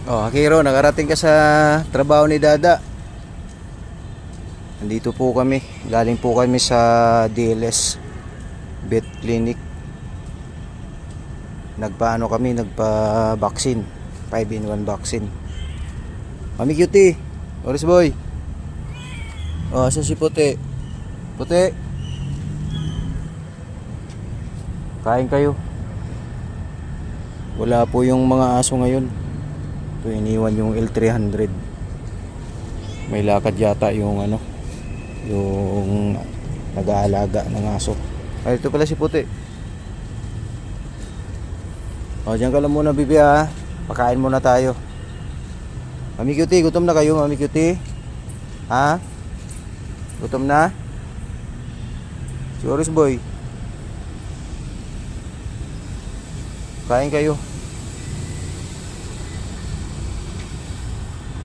Oh, Akiro, nakarating ka sa trabaho ni Dada. Nandito po kami. Galing po kami sa DLS Vet Clinic. Nagpa-vaccine. 5-in-1 vaccine. Mami Cutie, Oris Boy. Oh, asa si Puti? Puti. Kain kayo. Wala po yung mga aso ngayon. Ito, iniwan yung L300. May lakad yata yung yung nag-aalaga ng aso. Ay, ito pala si Puti. O, dyan ka lang muna, bibi, ha. Pakain muna tayo. Mami Cutie, gutom na kayo, Mami Cutie? Ha? Gutom na? Si Oris Boy, kain kayo.